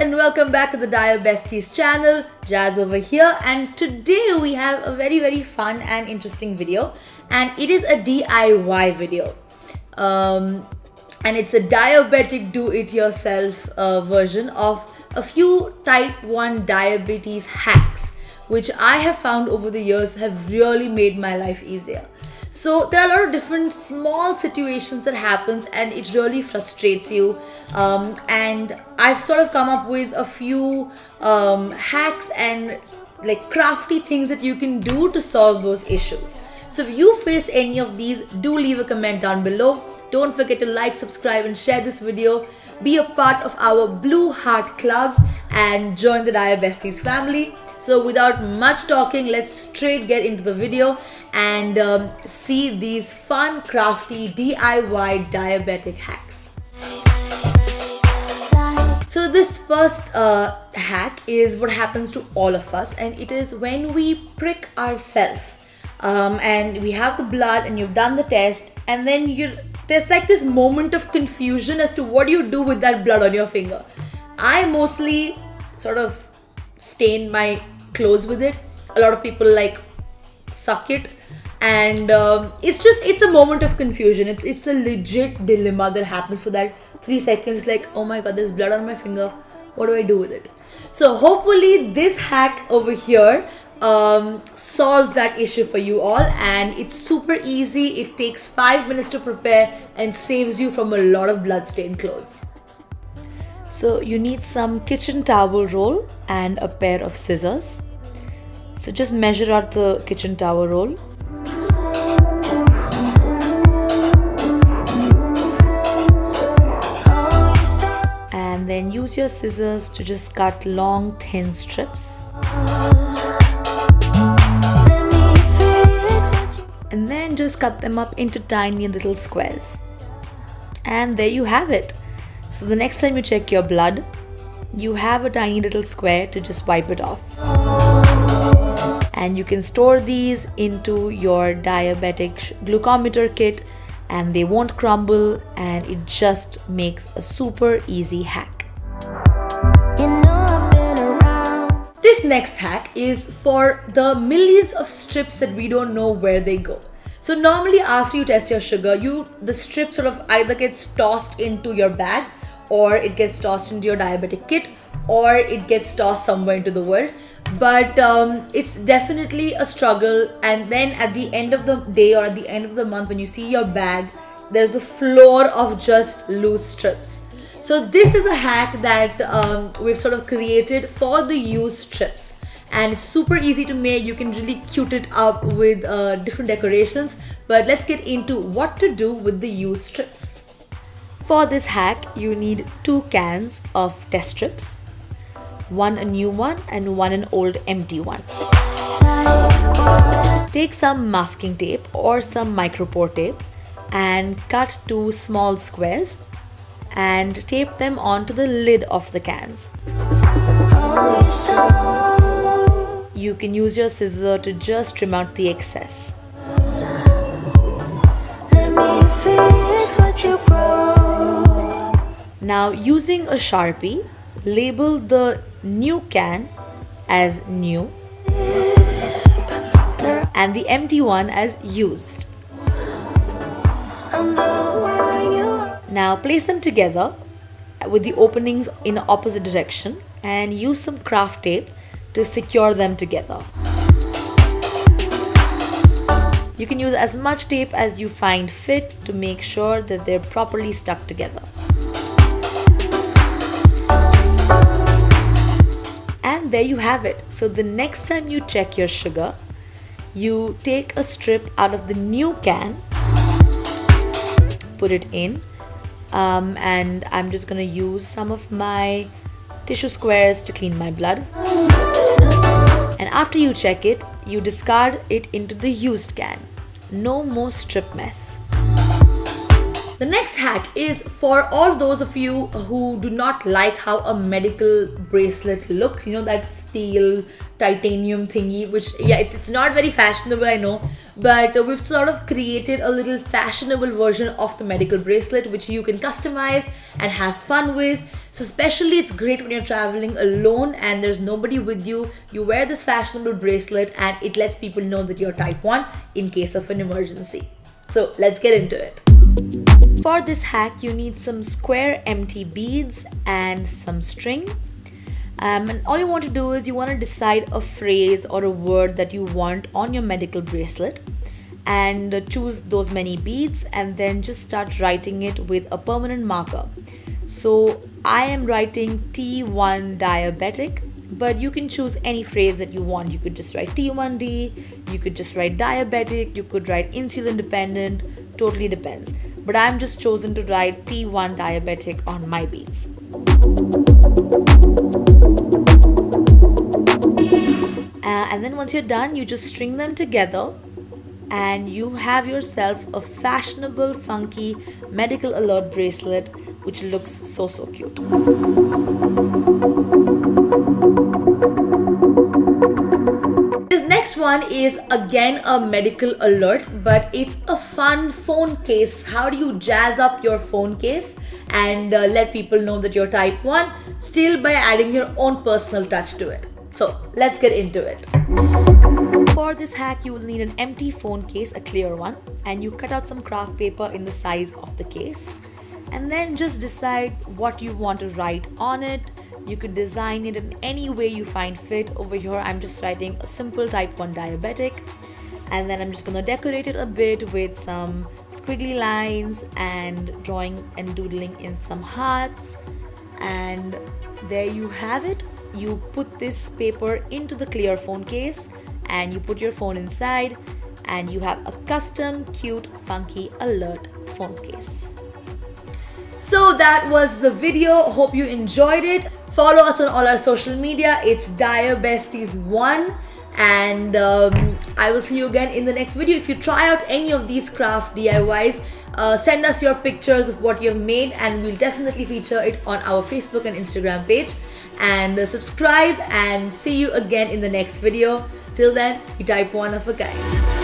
and welcome back to the Diabesties channel. Jazz over here, and today we have a very fun and interesting video, and it is a DIY video. And it's a diabetic do-it-yourself version of a few type 1 diabetes hacks, which I have found over the years have really made my life easier. So there are a lot of different small situations that happens and it really frustrates you, and I've sort of come up with a few hacks and like crafty things that you can do to solve those issues. So if you face any of these, do leave a comment down below. Don't forget to like, subscribe and share this video. Be a part of our Blue Heart Club and join the Diabesties family. So without much talking, let's straight get into the video and see these fun, crafty DIY diabetic hacks. So this first hack is what happens to all of us, and it is when we prick ourselves and we have the blood and you've done the test, and then there's like this moment of confusion as to what do you do with that blood on your finger. I mostly sort of stain my clothes with it. A lot of people like suck it, and it's a moment of confusion. It's a legit dilemma that happens for that 3 seconds, like, oh my god, there's blood on my finger, what do I do with it? So hopefully this hack over here solves that issue for you all, and it's super easy. It takes 5 minutes to prepare and saves you from a lot of blood-stained clothes. So you need some kitchen towel roll and a pair of scissors. So just measure out the kitchen towel roll. And then use your scissors to just cut long, thin strips. And then just cut them up into tiny little squares. And there you have it. So the next time you check your blood, you have a tiny little square to just wipe it off. And you can store these into your diabetic glucometer kit and they won't crumble, and it just makes a super easy hack. This next hack is for the millions of strips that we don't know where they go. So normally after you test your sugar, the strip sort of either gets tossed into your bag, or it gets tossed into your diabetic kit, or it gets tossed somewhere into the world. But it's definitely a struggle, and then at the end of the day or at the end of the month when you see your bag, there's a floor of just loose strips. So this is a hack that we've sort of created for the used strips, and it's super easy to make. You can really cute it up with different decorations, but let's get into what to do with the used strips. For this hack, you need 2 cans of test strips, one a new one and one an old empty one. Take some masking tape or some micropore tape and cut 2 small squares and tape them onto the lid of the cans. You can use your scissor to just trim out the excess. Let me fix what you broke. Now, using a Sharpie, label the new can as new and the empty one as used. Now place them together with the openings in opposite direction and use some craft tape to secure them together. You can use as much tape as you find fit to make sure that they're properly stuck together. And there you have it. So the next time you check your sugar, you take a strip out of the new can, put it in, and I'm just gonna use some of my tissue squares to clean my blood. And after you check it, you discard it into the used can. No more strip mess. The next hack is for all those of you who do not like how a medical bracelet looks. You know, that steel titanium thingy, which, yeah, it's not very fashionable, I know, but we've sort of created a little fashionable version of the medical bracelet which you can customize and have fun with. So especially it's great when you're traveling alone and there's nobody with you. You wear this fashionable bracelet and it lets people know that you're type 1 in case of an emergency. So let's get into it. For this hack, you need some square empty beads and some string. And all you want to do is you want to decide a phrase or a word that you want on your medical bracelet and choose those many beads and then just start writing it with a permanent marker. So I am writing T1 diabetic, but you can choose any phrase that you want. You could just write T1D, you could just write diabetic, you could write insulin dependent, totally depends. But I'm just chosen to write T1 diabetic on my beads. And then once you're done, you just string them together and you have yourself a fashionable, funky medical alert bracelet which looks so cute. This next one is again a medical alert, but it's a fun phone case. How do you jazz up your phone case and let people know that you're type 1 still by adding your own personal touch to it? So let's get into it. For this hack, you will need an empty phone case, a clear one, and you cut out some craft paper in the size of the case and then just decide what you want to write on it. You could design it in any way you find fit. Over here I'm just writing a simple type 1 diabetic, and then I'm just going to decorate it a bit with some squiggly lines and drawing and doodling in some hearts. And there you have it. You put this paper into the clear phone case and you put your phone inside and you have a custom cute funky alert phone case. So that was the video. Hope you enjoyed it. Follow us on all our social media. It's Diabesties1, and I will see you again in the next video. If you try out any of these craft DIYs, send us your pictures of what you've made and we'll definitely feature it on our Facebook and Instagram page. And subscribe, and see you again in the next video. Till then, be type 1 of a kind.